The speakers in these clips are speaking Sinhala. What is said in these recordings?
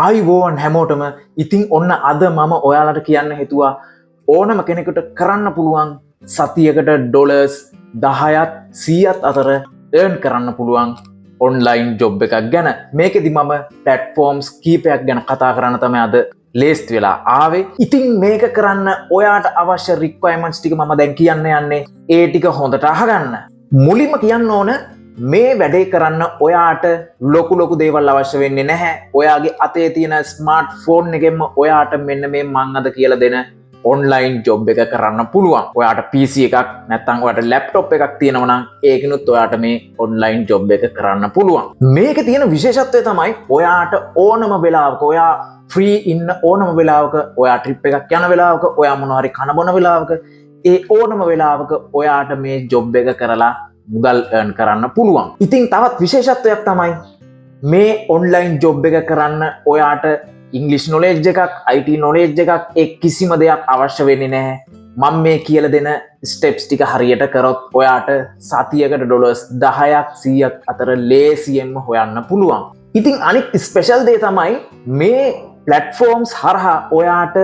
ආයිබෝවන් හැමෝටම ඉතින් ඔන්න අද මම ඔයාලට කියන්න හිතුවා ඕනම කෙනෙකුට කරන්න පුළුවන් සතියකට ඩොලර්ස් 10ත් 100ත් අතර earn කරන්න පුළුවන් ඔන්ලයින් ජොබ් එකක් ගැන. මේකෙදි මම platforms කීපයක් ගැන කතා කරන්න තමයි අද ලේස්ති වෙලා ආවේ. ඉතින් මේක කරන්න ඔයාට අවශ්‍ය requirements ටික මම දැන් කියන්න යන්නේ. ඒ ටික හොඳට අහගන්න. මුලින්ම කියන්න ඕන මේ වැඩේ කරන්න ඔයාට ලොකු දේවල් අවශ්‍ය වෙන්නේ නැහැ. ඔයාගේ අතේ තියෙන ස්මාර්ට් ෆෝන් එකෙන්ම ඔයාට මෙන්න මේ මං අද කියලා දෙන ඔන්ලයින් ජොබ් එක කරන්න පුළුවන්. ඔයාට PC එකක් නැත්නම් ඔයාට ලැප්ටොප් එකක් තියෙනවා නම් ඒකිනුත් ඔයාට මේ ඔන්ලයින් ජොබ් එක කරන්න පුළුවන්. මේකේ තියෙන විශේෂත්වය තමයි ඔයාට ඕනම වෙලාවක ඔයා ෆ්‍රී ඉන්න ඕනම වෙලාවක ඔයා ට්‍රිප් එකක් යන වෙලාවක ඔයා මොනවා හරි කන බොන වෙලාවක ඒ ඕනම වෙලාවක ඔයාට මේ ජොබ් එක කරලා මුදල් earn කරන්න පුළුවන්. ඉතින් තවත් විශේෂත්වයක් තමයි මේ ඔන්ලයින් ජොබ් එක කරන්න ඔයාට ඉංග්ලිෂ් නොලෙජ් එකක්, IT නොලෙජ් එකක් ඒ කිසිම දෙයක් අවශ්‍ය වෙන්නේ නැහැ. මම මේ කියලා දෙන ස්ටෙප්ස් ටික හරියට කරොත් ඔයාට සතියකට ඩොලර්ස් 10ක් 100ක් අතර ලේසියෙන්ම හොයන්න පුළුවන්. ඉතින් අනිත් ස්පෙෂල් දේ තමයි මේ platforms හරහා ඔයාට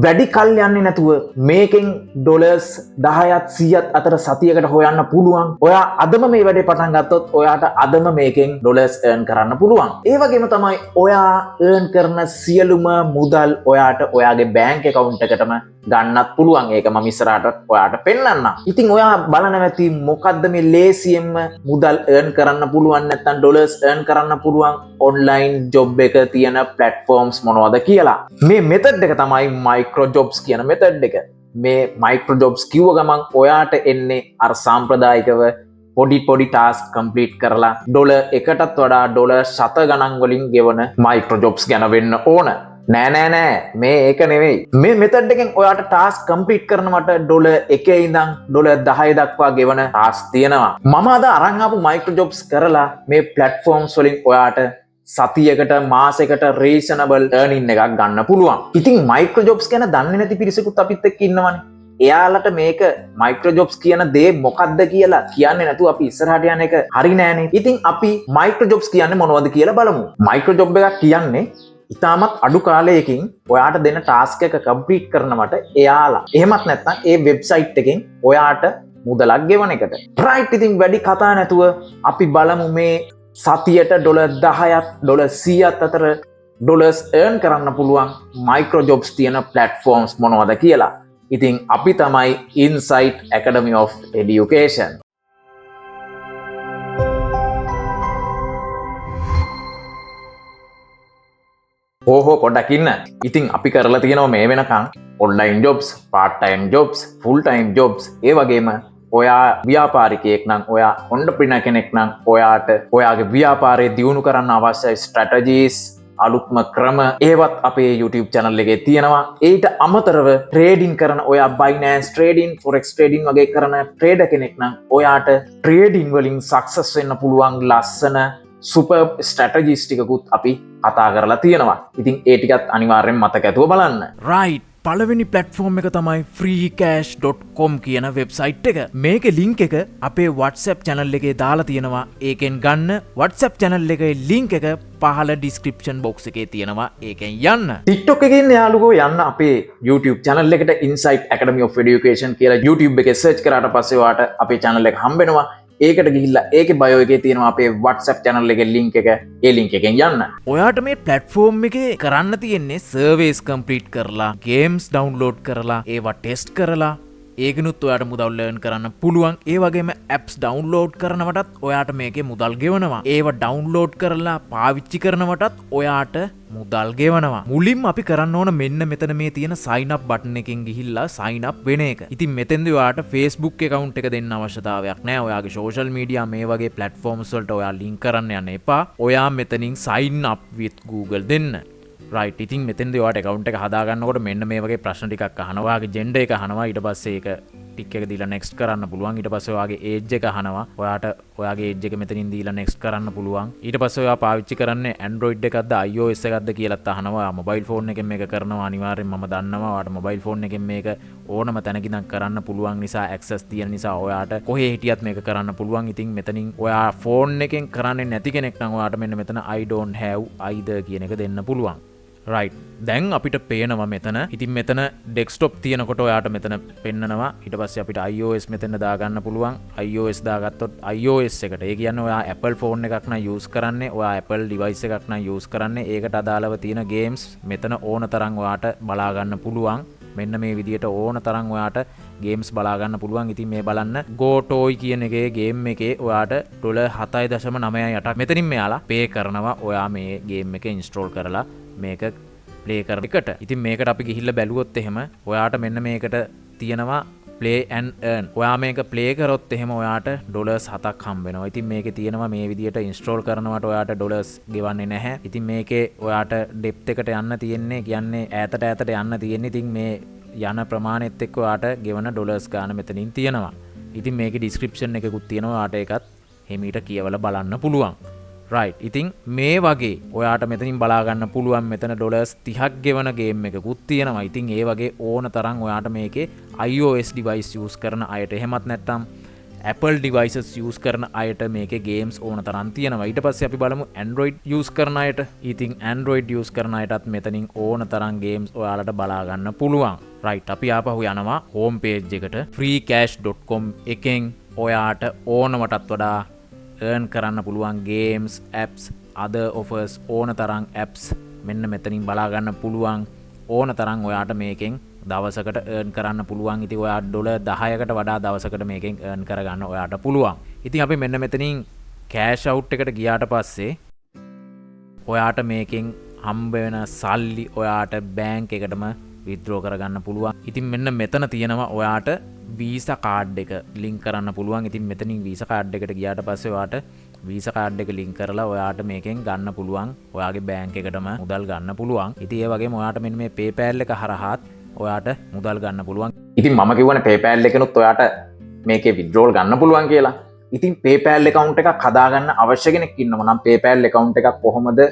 වැඩි කල් යන්නේ නැතුව මේකෙන් ඩොලර්ස් 10ත් 100ත් අතර සතියකට හොයන්න පුළුවන්. ඔයා අදම මේ වැඩේ පටන් ගත්තොත් ඔයාට අදම මේකෙන් ඩොලර්ස් earn කරන්න පුළුවන්. ඒ වගේම තමයි ඔයා earn කරන සියලුම මුදල් ඔයාට ඔයාගේ බැංක් account එකටම ගන්නත් පුළුවන්. ඒක මම ඉස්සරහට ඔයාට පෙන්නන්නම්. ඉතින් ඔයා බලන්න ඇති මොකද්ද මේ ලේසියෙන්ම මුදල් earn කරන්න පුළුවන් නැත්නම් ඩොලර්ස් earn කරන්න පුළුවන් ඔන්ලයින් ජොබ් එක තියෙන platforms මොනවද කියලා. මේ method එක තමයි මයික්‍රෝ ජොබ්ස් කියන මෙතඩ් එක. මේ මයික්‍රෝ ජොබ්ස් කිව්ව ගමන් ඔයාට එන්නේ අර සාම්ප්‍රදායිකව පොඩි ටාස්ක් කම්ප්ලීට් කරලා ඩොලර් එකටත් වඩා ඩොලර් ශත ගණන් වලින් ගෙවන මයික්‍රෝ ජොබ්ස් ගැන වෙන්න ඕන. නෑ මේ ඒක නෙවෙයි. මේ මෙතඩ් එකෙන් ඔයාට ටාස්ක් කම්ප්ලීට් කරනවට ඩොලර් 1 ඉඳන් ඩොලර් 10 දක්වා ගෙවන ටාස්ක් තියෙනවා. මම අද අරන් ආපු මයික්‍රෝ ජොබ්ස් කරලා මේ platforms වලින් ඔයාට සතියකට මාසයකට රීසනබල් earning එකක් ගන්න පුළුවන්. ඉතින් මයික්‍රෝ ජොබ්ස් ගැන දන්නේ නැති පිරිසකුත් අපිත් එක්ක ඉන්නවනේ. එයාලට මේක මයික්‍රෝ ජොබ්ස් කියන දේ මොකක්ද කියලා කියන්නේ නැතුව අපි ඉස්සරහට යන එක හරි නෑනේ. ඉතින් අපි මයික්‍රෝ ජොබ්ස් කියන්නේ මොනවද කියලා බලමු. මයික්‍රෝ ජොබ් එකක් කියන්නේ ඉතාමත් අඩු කාලයකින් ඔයාට දෙන ටාස්ක් එක කම්ප්ලීට් කරනවට එයාලා එහෙමත් නැත්නම් ඒ වෙබ්සයිට් එකෙන් ඔයාට මුදලක් ගෙවන එකට. රයිට්. ඉතින් වැඩි කතා නැතුව අපි බලමු මේ සතියට ඩොලර් 10ත් ඩොලර් 100ත් අතර ඩොලර්ස් earn කරන්න පුළුවන් මයික්‍රෝ ජොබ්ස් තියෙන platforms මොනවද කියලා. ඉතින් අපි තමයි Insight Academy of Education. ඕහෝ පොඩ්ඩක් ඉන්න. ඉතින් අපි කරලා තියෙනවා මේ වෙනකන් online jobs, part time jobs, full time jobs ඒ වගේම ඔයා ව්‍යාපාරිකයෙක් නම් ඔයා entrepreneur කෙනෙක් නම් ඔයාට ඔයාගේ ව්‍යාපාරය දියුණු කරන්න අවශ්‍ය strategies අලුත්ම ක්‍රම ඒවත් අපේ YouTube channel එකේ තියෙනවා. ඊට අමතරව trading කරන ඔයා Binance trading, forex trading වගේ කරන trader කෙනෙක් නම් ඔයාට trading වලින් success වෙන්න පුළුවන් ලස්සන super strategies ටිකකුත් අපි කතා කරලා තියෙනවා. ඉතින් ඒ ටිකත් අනිවාර්යෙන් මතක ඇතුව බලන්න. right. පළවෙනි ප්ලට්ෆෝර්ම් එක තමයි freecash.com කියන වෙබ්සයිට් එක. මේකේ ලින්ක් එක අපේ WhatsApp channel එකේ දාලා තියෙනවා. ඒකෙන් ගන්න WhatsApp channel එකේ ලින්ක් එක පහළ description box එකේ තියෙනවා. ඒකෙන් යන්න. TikTok එකේ ඉන්න යාළුවෝ යන්න අපේ YouTube channel එකට Insight Academy of Education කියලා YouTube එකේ search කරාට පස්සේ ඔයාට අපේ channel එක හම්බ වෙනවා. ඒකට ගිහිල්ලා ඒකේ bio එකේ තියෙනවා අපේ WhatsApp channel එකේ link එක. ඒ link එකෙන් යන්න. ඔයාට මේ platform එකේ කරන්න තියෙන්නේ surveys complete කරලා, games download කරලා, ඒවා test කරලා, ඒකිනුත් ඔයාට මුදල් earn කරන්න පුළුවන්. ඒ වගේම apps download කරනවටත් ඔයාට මේකේ මුදල් ගෙවනවා. ඒවා download කරලා පාවිච්චි කරනවටත් ඔයාට මුදල් ගෙවනවා. මුලින්ම අපි කරන්න ඕන මෙන්න මෙතන මේ තියෙන sign up button එකෙන් ගිහිල්ලා sign up වෙන එක. ඉතින් මෙතෙන්දී ඔයාට Facebook account එක දෙන්න අවශ්‍යතාවයක් නැහැ. ඔයාගේ social media මේ වගේ platforms වලට ඔයා link කරන්න යන්න එපා. ඔයා මෙතනින් sign up with Google දෙන්න. right. ඉතින් මෙතෙන්දී ඔයාට account එක හදා ගන්නකොට මෙන්න මේ වගේ ප්‍රශ්න ටිකක් අහනවා. ඔයාගේ gender එක අහනවා. ඊට පස්සේ ඒක ටික් එක දීලා next කරන්න පුළුවන්. ඊට පස්සේ ඔයාගේ age එක අහනවා. ඔයාට ඔයාගේ age එක මෙතනින් දීලා next කරන්න පුළුවන්. ඊට පස්සේ ඔයා පාවිච්චි කරන්නේ Android එකක්ද iOS එකක්ද කියලාත් අහනවා. mobile phone එකෙන් මේක කරනවා අනිවාර්යෙන් මම දන්නවා. ඔයාට mobile phone එකෙන් මේක ඕනම තැනක ඉඳන් කරන්න පුළුවන් නිසා access තියෙන නිසා ඔයාට කොහේ හිටියත් මේක කරන්න පුළුවන්. ඉතින් මෙතනින් ඔයා phone එකෙන් කරන්නේ නැති කෙනෙක් නම් ඔයාට මෙන්න මෙතන I don't have either කියන එක දෙන්න පුළුවන්. රයිට් දැන් අපිට පේනවා මෙතන ඉතින් මෙතන ඩෙස්ක්ටොප් තියෙනකොට ඔයාට මෙතන පෙන්නනවා ඊට පස්සේ අපිට iOS මෙතන දාගන්න පුළුවන් iOS දාගත්තොත් iOS එකට ඒ කියන්නේ ඔයා Apple phone එකක් නම් use කරන්නේ ඔයා Apple device එකක් නම් use කරන්නේ ඒකට අදාළව තියෙන games මෙතන ඕන තරම් ඔයාට බලා ගන්න පුළුවන් මෙන්න මේ විදියට ඕන තරම් ඔයාට ගේම්ස් බලා ගන්න පුළුවන්. ඉතින් මේ බලන්න GoToy කියන එකේ ගේම් එකේ ඔයාට $7.98ක් මෙතනින් මෙයාලා පේ කරනවා ඔයා මේ ගේම් එක ඉන්ස්ටෝල් කරලා මේක ප්ලේ කරන එකට. ඉතින් මේකට අපි ගිහිල්ලා බැලුවොත් එහෙම ඔයාට මෙන්න මේකට තියෙනවා play and earn. ඔයා මේක ප්ලේ කරොත් එහෙම ඔයාට $7ක් හම්බ වෙනවා. ඉතින් මේකේ තියෙනවා මේ විදියට ඉන්ස්ටෝල් කරනවට ඔයාට ඩොලර්ස් ගෙවන්නේ නැහැ. ඉතින් මේකේ ඔයාට ඩෙප්ත් එකට යන්න තියෙන්නේ කියන්නේ ඈතට යන්න තියෙන්නේ. ඉතින් මේ යන ප්‍රමාණයත් එක්ක ඔයාට ගෙවන ඩොලර්ස් ගාන මෙතනින් තියෙනවා. ඉතින් මේකේ ඩිස්ක්‍රිප්ෂන් එකකුත් තියෙනවා. ඔයාට ඒකත් හිමීට කියවලා බලන්න පුළුවන්. රයිට් ඉතින් මේ වගේ ඔයාට මෙතනින් බලාගන්න පුළුවන් මෙතන $30ක් ගෙවන ගේම් එකකුත් තියෙනවා. ඉතින් ඒ වගේ ඕන තරම් ඔයාට මේකේ iOS device use කරන අයට එහෙමත් නැත්නම් Apple devices use කරන අයට මේකේ games ඕන තරම් තියෙනවා. ඊට පස්සේ අපි බලමු Android use කරන අයට. ඉතින් Android use කරන අයටත් මෙතනින් ඕන තරම් games ඔයාලට බලා ගන්න පුළුවන්. රයිට් අපි ආපහු යනවා home page එකට freecash.com එකෙන් ඔයාට ඕනමටත් වඩා earn කරන්න පුළුවන් games, apps, other offers ඕන තරම් apps මෙන්න මෙතනින් බලා ගන්න පුළුවන්. ඕන තරම් ඔයාට මේකෙන් දවසකට earn කරන්න පුළුවන්. ඉතින් ඔයා $10කට වඩා දවසකට මේකෙන් earn කරගන්න ඔයාට පුළුවන්. ඉතින් අපි මෙන්න මෙතනින් cash out එකට ගියාට පස්සේ ඔයාට මේකෙන් හම්බ වෙන සල්ලි ඔයාට බැංක් එකටම withdraw කරගන්න පුළුවන්. ඉතින් මෙන්න මෙතන තියෙනවා ඔයාට වීසා කාඩ් එක ලින්ක් කරන්න පුළුවන්. ඉතින් මෙතනින් වීසා කාඩ් එකට ගියාට පස්සේ ඔයාට වීසා කාඩ් එක ලින්ක් කරලා ඔයාට මේකෙන් ගන්න පුළුවන්. ඔයාගේ බැංක් එකටම මුදල් ගන්න පුළුවන්. ඉතින් ඒ වගේම ඔයාට මෙන්න මේ PayPal එක හරහාත් ඔයාට මුදල් ගන්න පුළුවන්. ඉතින් මම කියවනේ PayPal එකනොත් ඔයාට මේකේ withdrawal ගන්න පුළුවන් කියලා. ඉතින් PayPal account එකක් හදාගන්න අවශ්‍ය කෙනෙක් ඉන්නවා නම් PayPal account එකක් කොහොමද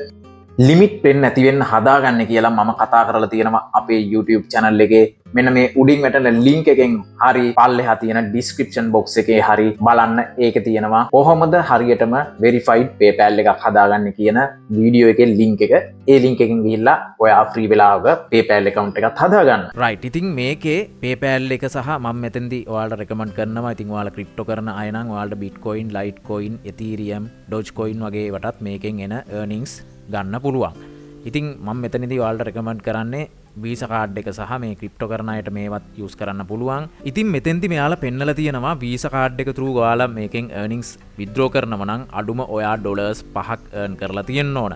ලිමිට් වෙන්නේ නැති වෙන්න හදාගන්න කියලා මම කතා කරලා තියෙනවා අපේ YouTube channel එකේ. මෙන්න මේ උඩින් වැටෙන link එකෙන් හරි පල්ලෙහා තියෙන description box එකේ හරි බලන්න ඒකේ තියෙනවා කොහොමද හරියටම verified PayPal එකක් හදාගන්න කියන වීඩියෝ එකේ link එක. ඒ link එකෙන් ගිහිල්ලා ඔයා free වෙලාවක PayPal account එකක් හදාගන්න. රයිට් ඉතින් මේකේ PayPal එක සහ මම මෙතෙන්දී ඔයාලට recommend කරනවා. ඉතින් ඔයාලා crypto කරන අය නම් ඔයාලට Bitcoin, Litecoin, Ethereum, Dogecoin වගේ වටත් මේකෙන් එන earnings ගන්න පුළුවන්. ඉතින් මම මෙතනදී ඔයාලට රෙකමන්ඩ් කරන්නේ වීසා කාඩ් එක සහ මේ ක්‍රිප්ටෝ කරන අයට මේවත් යූස් කරන්න පුළුවන්. ඉතින් මෙතෙන්දි මෙයාලා පෙන්නලා තියෙනවා වීසා කාඩ් එක through ඔයාලා මේකෙන් earnings withdraw කරනවා නම් අඩුම ඔයා $5ක් earn කරලා තියෙන්න ඕන.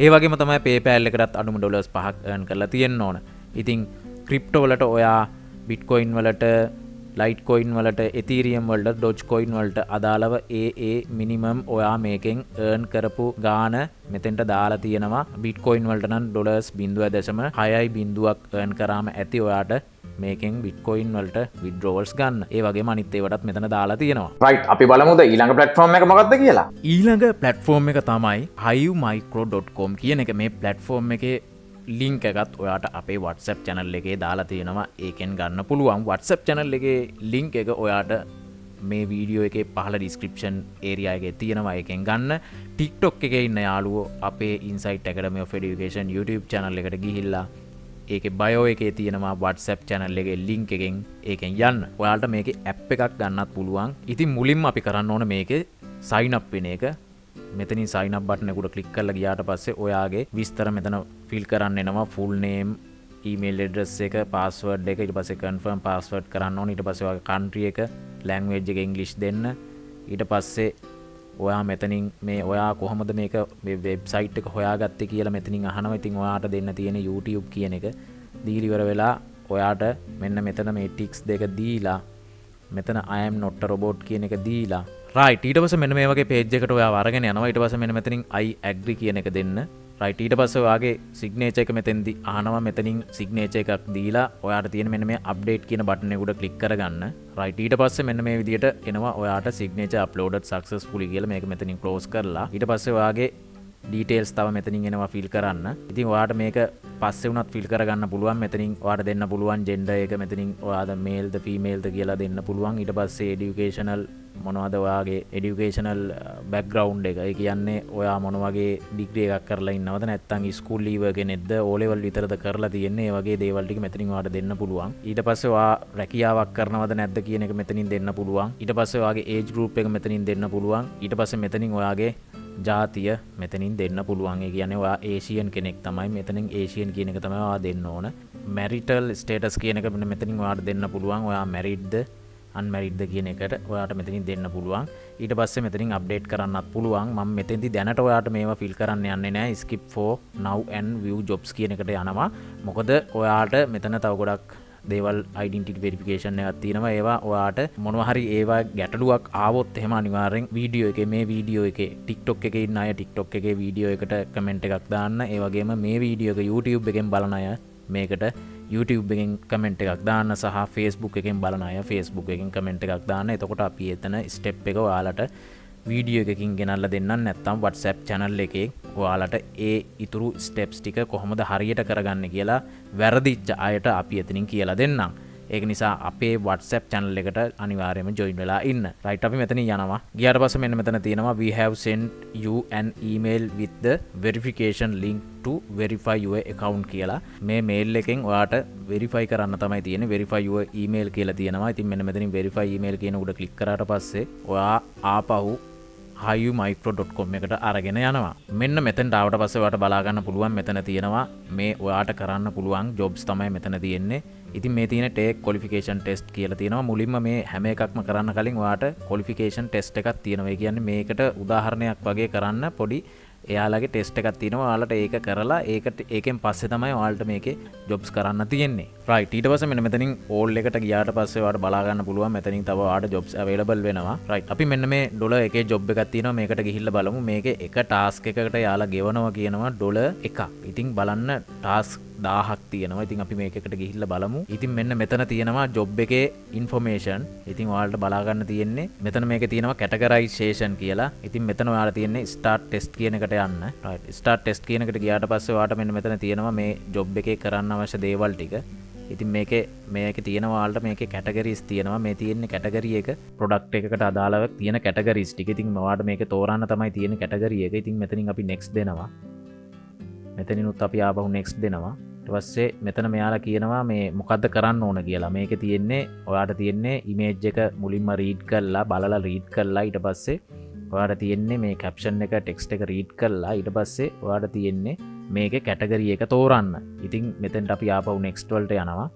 ඒ වගේම තමයි PayPal එකටත් අඩුම $5ක් earn කරලා තියෙන්න ඕන. ඉතින් ක්‍රිප්ටෝ වලට ඔයා Bitcoin වලට Litecoin වලට Ethereum වලට Dogecoin වලට අදාළව ඒ මිනිමම් ඔයා මේකෙන් earn කරපු ගාන මෙතෙන්ට දාලා තියෙනවා. Bitcoin වලට නම් $0.6.0ක් earn කරාම ඇති ඔයාට මේකෙන් Bitcoin වලට withdrawals ගන්න. ඒ වගේම අනිත් ඒවාටත් මෙතන දාලා තියෙනවා. right අපි බලමුද ඊළඟ platform එක මොකක්ද කියලා. ඊළඟ platform එක තමයි hivemicro.com කියන එක. මේ platform එකේ ලින්ක් එකත් ඔයාට අපේ WhatsApp channel එකේ දාලා තියෙනවා. ඒකෙන් ගන්න පුළුවන්. WhatsApp channel එකේ link එක ඔයාට මේ වීඩියෝ එකේ පහළ description area එකේ තියෙනවා. ඒකෙන් ගන්න. TikTok එකේ ඉන්න යාළුවෝ අපේ Insight Academy of Education YouTube channel එකට ගිහිල්ලා ඒකේ bio එකේ තියෙනවා WhatsApp channel එකේ link එකෙන් ඒකෙන් යන්න. ඔයාලට මේකේ app එකක් ගන්නත් පුළුවන්. ඉතින් මුලින්ම අපි කරන්න ඕන මේකේ sign up වෙන එක. මෙතනින් sign up button එකට click කරලා ගියාට පස්සේ ඔයාගේ විස්තර මෙතන fill කරන්න එනවා. full name, email address එක, password එක, ඊට පස්සේ confirm password කරන්න ඕනේ. ඊට පස්සේ ඔයාගේ country එක, language එක English දෙන්න. ඊට පස්සේ ඔයා මෙතනින් මේ ඔයා කොහොමද මේක මේ website එක හොයාගත්තේ කියලා මෙතනින් අහනවා. ඉතින් ඔයාට දෙන්න තියෙන YouTube කියන එක දීලා ඉවර වෙලා ඔයාට මෙන්න මෙතන මේ ticks දෙක දීලා මෙතන I am not a robot කියන එක දීලා right ඊට පස්සේ මෙන්න මේ වගේ page එකට ඔයාව අරගෙන යනවා. ඊට පස්සේ මෙන්න මෙතනින් I agree කියන එක දෙන්න. right ඊට පස්සේ ඔයාගේ signature එක මෙතෙන්දී අහනවා. මෙතනින් signature එකක් දීලා ඔයාට තියෙන මෙන්න මේ update කියන button එක උඩ click කරගන්න. right ඊට පස්සේ මෙන්න මේ විදියට එනවා ඔයාට signature uploaded successfully කියලා. මේක මෙතනින් close කරලා ඊට පස්සේ ඔයාගේ details තව මෙතනින් එනවා fill කරන්න. ඉතින් ඔයාට මේක පස්සේ වුණත් ෆිල් කරගන්න පුළුවන් මෙතනින් ඔයාට දෙන්න පුළුවන් ජෙන්ඩර් එක මෙතනින් ඔයාද මේල්ද ෆීමේල්ද කියලා දෙන්න පුළුවන් ඊට පස්සේ එඩියුකේෂනල් මොනවද ඔයාගේ එඩියුකේෂනල් බැක්ග්‍රවුන්ඩ් එක ඒ කියන්නේ ඔයා මොන වගේ ඩිග්‍රී එකක් කරලා ඉන්නවද නැත්නම් ස්කූල් ලීවර් කෙනෙක්ද ඕ ලෙවල් විතරද කරලා තියෙන්නේ ඒ වගේ දේවල් ටික මෙතනින් ඔයාට දෙන්න පුළුවන් ඊට පස්සේ ඔයා රැකියාවක් කරනවද නැද්ද කියන එක මෙතනින් දෙන්න පුළුවන් ඊට පස්සේ ඔයාගේ ඒජ් ගෲප් එක මෙතනින් දෙන්න පුළුවන් ඊට පස්සේ මෙතනින් ඔයාගේ ජාතිය මෙතනින් දෙන්න පුළුවන් ඒ කියන්නේ ඔයා ඒෂියන් කෙනෙක් තමයි මෙතනින් ඒෂියන් කියන එක තමයි ඔයා දෙන්න ඕන මැරිටල් ස්ටේටස් කියන එක මෙතනින් ඔයාට දෙන්න පුළුවන් ඔයා මැරිඩ්ද අන්මැරිඩ්ද කියන එකට ඔයාට මෙතනින් දෙන්න පුළුවන් ඊට පස්සේ මෙතනින් අප්ඩේට් කරන්නත් පුළුවන් මම මෙතෙන්දි දැනට ඔයාට මේවා ෆිල් කරන්න යන්නේ නැහැ skip for now and view jobs කියන එකට යනවා මොකද ඔයාට මෙතන තව ගොඩක් දේවල් identity verification එකක් තියෙනවා ඒවා ඔයාට මොනවා හරි ඒවා ගැටලුවක් ආවොත් එහෙම අනිවාර්යෙන් වීඩියෝ එකේ මේ වීඩියෝ එකේ TikTok එකේ ඉන්න අය TikTok එකේ වීඩියෝ එකට කමෙන්ට් එකක් දාන්න ඒ වගේම මේ වීඩියෝ එක YouTube එකෙන් බලන අය මේකට YouTube එකෙන් කමෙන්ට් එකක් දාන්න සහ Facebook එකෙන් බලන අය Facebook එකෙන් කමෙන්ට් එකක් දාන්න එතකොට අපි එතන ස්ටෙප් එක ඔයාලට වීඩියෝ එකකින් ගෙනල්ලා දෙන්නම් නැත්නම් WhatsApp channel එකේ ඔයාලට ඒ ඉතුරු ස්ටෙප්ස් ටික කොහොමද හරියට කරගන්නේ කියලා වැරදිච්ච අයට අපි එතනින් කියලා දෙන්නම් ඒක නිසා අපේ WhatsApp channel එකට අනිවාර්යයෙන්ම join වෙලා ඉන්න. right අපි මෙතනින් යනවා. ගියාට පස්සේ මෙන්න මෙතන තියෙනවා we have sent you an email with the verification link to verify your account කියලා. මේ mail එකෙන් ඔයාට verify කරන්න තමයි තියෙන්නේ. verify your email කියලා තියෙනවා. ඉතින් මෙන්න මෙතනින් verify email කියන උඩ click කරාට පස්සේ ඔයා ආපහු hayumicro.com එකට අරගෙන යනවා. මෙන්න මෙතනට ආවට පස්සේ ඔයාට බලා ගන්න පුළුවන් මෙතන තියෙනවා මේ ඔයාට කරන්න පුළුවන් jobs තමයි මෙතන තියෙන්නේ. ඉතින් මේ තියෙන take qualification test කියලා තියෙනවා. මුලින්ම මේ හැම එකක්ම කරන්න කලින් ඔයාට qualification test එකක් තියෙනවා. ඒ කියන්නේ මේකට උදාහරණයක් වගේ කරන්න පොඩි එයාලගේ ටෙස්ට් එකක් තියෙනවා. ඔයාලට ඒක කරලා ඒකෙන් පස්සේ තමයි ඔයාලට මේකේ jobs කරන්න තියෙන්නේ. right ඊට පස්සේ මෙන්න මෙතනින් all එකට ගියාට පස්සේ ඔයාලට බලා ගන්න පුළුවන් මෙතනින් තව ඔයාලට jobs available වෙනවා. right අපි මෙන්න මේ ඩොලර් එකේ job එකක් තියෙනවා. මේකට ගිහිල්ලා බලමු. මේකේ එක task එකකට යාලා ගෙවනවා කියනවා ඩොලර් එකක්. ඉතින් බලන්න task 1000ක් තියෙනවා. ඉතින් අපි මේකකට ගිහිල්ලා බලමු. ඉතින් මෙන්න මෙතන තියෙනවා job එකේ information. ඉතින් ඔයාලට බලා ගන්න තියෙන්නේ මෙතන මේකේ තියෙනවා categorization කියලා. ඉතින් මෙතන ඔයාලා තියෙන්නේ start test කියන එකට යන්න. right start test කියන එකට ගියාට පස්සේ ඔයාලට මෙන්න මෙතන තියෙනවා මේ job එකේ කරන්න අවශ්‍ය දේවල් ටික. ඉතින් මේකේ තියෙනවා ඔයාලට මේකේ categories තියෙනවා. මේ තියෙන්නේ category එක product එකකට අදාළව තියෙන categories ටික. ඉතින් ඔයාලට මේකේ තෝරන්න තමයි තියෙන්නේ category එක. ඉතින් මෙතනින් අපි next දෙනවා. මෙතනිනුත් අපි ආපහු next දෙනවා. ඊට පස්සේ මෙතන මෙයාලා කියනවා මේ මොකද්ද කරන්න ඕන කියලා. මේකේ තියෙන්නේ ඔයාට තියෙන්නේ image එක මුලින්ම read කරලා බලලා read කරලා ඊට පස්සේ ඔයාට තියෙන්නේ මේ caption එක text එක read කරලා ඊට පස්සේ ඔයාට තියෙන්නේ මේකේ category එක තෝරන්න. ඉතින් මෙතෙන්ට අපි ආපහු next වලට යනවා.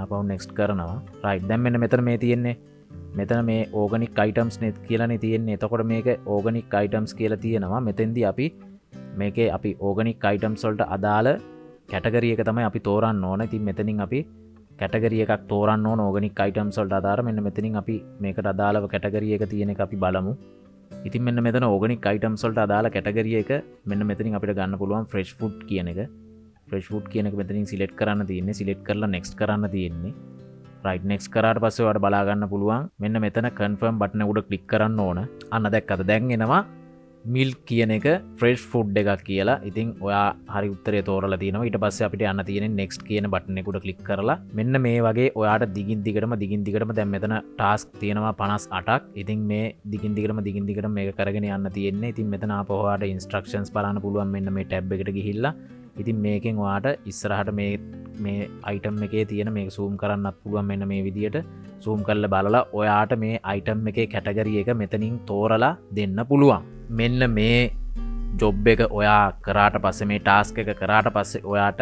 ආපහු next කරනවා. right දැන් මෙන්න මෙතන මේ තියෙන්නේ මෙතන මේ organic items නේ කියලානේ තියෙන්නේ. එතකොට මේක organic items කියලා තියෙනවා. මෙතෙන්දී අපි මේකේ අපි organic items වලට අදාළ category එක තමයි අපි තෝරන්න ඕන. ඉතින් මෙතනින් අපි category එකක් තෝරන්න ඕන organic items වලට අදාළ. මෙන්න මෙතනින් අපි මේකට අදාළව category එක තියෙන එක අපි බලමු. ඉතින් මෙන්න මෙතන organic items වලට අදාළ category එක මෙන්න මෙතනින් අපිට ගන්න පුළුවන් fresh food කියන එක. fresh food කියන එක මෙතනින් select කරන්න තියෙන්නේ. select කරලා next කරන්න තියෙන්නේ. right next කරාට පස්සේ ඔයාලට බලා ගන්න පුළුවන් මෙන්න මෙතන confirm button එක උඩ click කරන්න ඕන. අන්න දැක්කද? දැන් එනවා මිල්ක් කියන එක ෆ්‍රෙෂ් ෆුඩ් එකක් කියලා. ඉතින් ඔයා හරි උත්තරේ තෝරලා තියෙනවා. ඊට පස්සේ අපිට යන්න තියෙන්නේ next කියන බටන් එක උඩ ක්ලික් කරලා මෙන්න මේ වගේ ඔයාට දිගින් දිගටම දැන් මෙතන ටාස්ක් තියෙනවා 58ක්. ඉතින් මේ දිගින් දිගටම මේක කරගෙන යන්න තියෙන්නේ. ඉතින් මෙතන ආපහු ඔයාට instructions බලන්න පුළුවන් මෙන්න මේ ටැබ් එකට ගිහිල්ලා. ඉතින් මේකෙන් ඔයාට ඉස්සරහට මේ item එකේ තියෙන මේක zoom කරන්නත් පුළුවන් මෙන්න මේ විදියට zoom කරලා බලලා ඔයාට මේ item එකේ category එක මෙතනින් තෝරලා දෙන්න පුළුවන්. මෙන්න මේ ජොබ් එක ඔයා කරාට පස්සේ මේ ටාස්ක් එක කරාට පස්සේ ඔයාට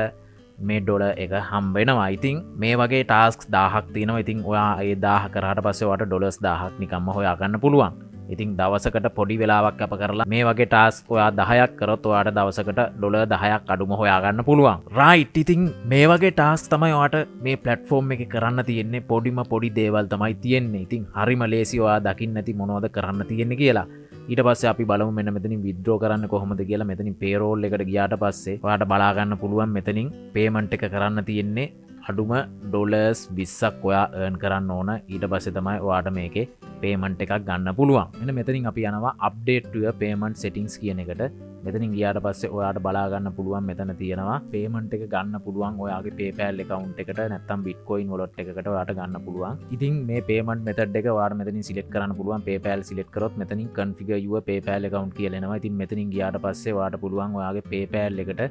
මේ ඩොලර් එක හම්බ වෙනවා. ඉතින් මේ වගේ ටාස්ක්ස් 1000ක් තියෙනවා. ඉතින් ඔයා ඒ 1000 කරාට පස්සේ ඔයාට ඩොලර්ස් 1000ක් නිකම්ම හොයා ගන්න පුළුවන්. ඉතින් දවසකට පොඩි වෙලාවක් අප කරලා මේ වගේ ටාස්ක් ඔයා 10ක් කරොත් ඔයාට දවසකට ඩොලර් 10ක් අඩුම හොයා ගන්න පුළුවන්. right ඉතින් මේ වගේ ටාස්ක් තමයි ඔයාට මේ platform එකේ කරන්න තියෙන්නේ. පොඩි දේවල් තමයි තියෙන්නේ. ඉතින් හරිම ලේසි ඔයා දකින්න නැති මොනවද කරන්න තියෙන්නේ කියලා. ඊට පස්සේ අපි බලමු මෙන්න මෙතනින් withdraw කරන්න කොහොමද කියලා. මෙතනින් payroll එකට ගියාට පස්සේ ඔයාට බලා ගන්න පුළුවන් මෙතනින් payment එක කරන්න තියෙන්නේ අඩුම ඩොලර්ස් 20ක් ඔයා earn කරන්න ඕන. ඊට පස්සේ තමයි ඔයාට මේකේ payment එකක් ගන්න පුළුවන්. මෙන්න මෙතනින් අපි යනවා update to your payment settings කියන එකට. මෙතනින් ගියාට පස්සේ ඔයාට බලා ගන්න පුළුවන් මෙතන තියෙනවා පේමන්ට් එක ගන්න පුළුවන් ඔයාගේ PayPal account එකට නැත්නම් Bitcoin wallet එකකට ඔයාට ගන්න පුළුවන්. ඉතින් මේ payment method එක ඔයාට මෙතනින් select කරන්න පුළුවන්. PayPal select කරොත් මෙතනින් configure your PayPal account කියලා එනවා. ඉතින් මෙතනින් ගියාට පස්සේ ඔයාට පුළුවන් ඔයාගේ PayPal එකට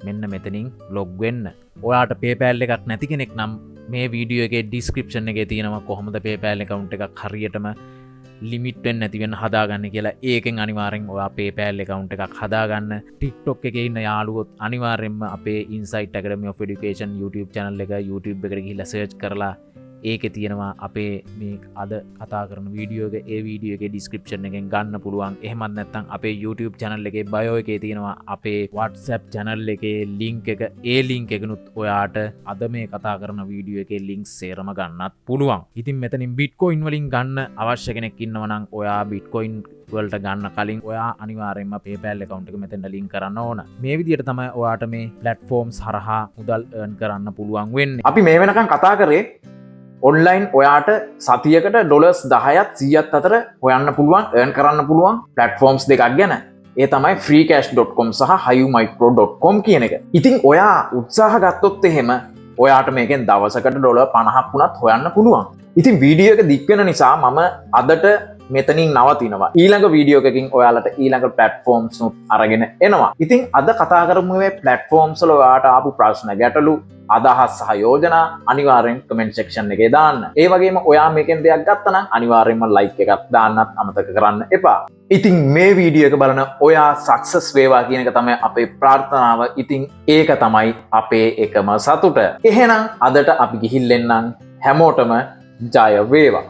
මෙන්න මෙතනින් log වෙන්න. ඔයාට PayPal එකක් නැති කෙනෙක් නම් මේ වීඩියෝ එකේ description එකේ තියෙනවා කොහොමද PayPal account එකක් හරියටම ලිමිට්ෙන් නැතිවෙන් හදාගන්න කියලා. ඒකෙන් අනිවාරෙන් ඔයා PayPal account එකක් හදාගන්න. TikTok එකේ ඉන්න යාළුවොත් අනිවාර්යෙන්ම අපේ Insight Academy of Education YouTube channel එක YouTube එකට ගිහිල්ලා search කරලා ඒකේ තියෙනවා අපේ මේ අද කතා කරන වීඩියෝ එක ඒ වීඩියෝ එකේ description එකෙන් ගන්න පුළුවන්. එහෙමත් නැත්නම් අපේ YouTube channel එකේ bio එකේ තියෙනවා අපේ WhatsApp channel එකේ link එක. ඒ link එකනුත් ඔයාට අද මේ කතා කරන වීඩියෝ එකේ links සේරම ගන්නත් පුළුවන්. ඉතින් මෙතනින් Bitcoin වලින් ගන්න අවශ්‍ය කෙනෙක් ඉන්නවා නම් ඔයා Bitcoin වලට ගන්න කලින් ඔයා අනිවාර්යෙන්ම PayPal account එක මෙතෙන්ට link කරන්න ඕන. මේ විදිහට තමයි ඔයාට මේ platforms හරහා මුදල් earn කරන්න පුළුවන් වෙන්නේ. අපි මේ වෙනකන් කතා කරේ ඔන්ලයින් ඔයාට සතියකට ඩොලර්ස් 10ත් 100ත් අතර හොයන්න පුළුවන් earn කරන්න පුළුවන් platforms දෙකක් ගැන. ඒ තමයි freecash.com සහ hayumicro.com කියන එක. ඉතින් ඔයා උත්සාහ ගත්තොත් එහෙම ඔයාට මේකෙන් දවසකට ඩොලර් 50ක් වුණත් හොයන්න පුළුවන්. ඉතින් වීඩියෝ එක දික් වෙන නිසා මම අදට මෙතනින් නවතිනවා. ඊළඟ වීඩියෝ එකකින් ඔයාලට ඊළඟ platforms නුත් අරගෙන එනවා. ඉතින් අද කතා කරමු මේ platforms වල ඔයාට ආපු ප්‍රශ්න ගැටලු අදහස් සහ යෝජනා අනිවාර්යෙන් comment section එකේ දාන්න. ඒ වගේම ඔයා මේකෙන් දෙයක් ගත්තා නම් අනිවාර්යෙන්ම like එකක් දාන්නත් අමතක කරන්න එපා. ඉතින් මේ වීඩියෝ එක බලන ඔයා success වේවා කියන එක තමයි අපේ ප්‍රාර්ථනාව. ඉතින් ඒක තමයි අපේ එකම සතුට. එහෙනම් අදට අපි ගිහිල්ලෙන්නම් හැමෝටම ජය වේවා.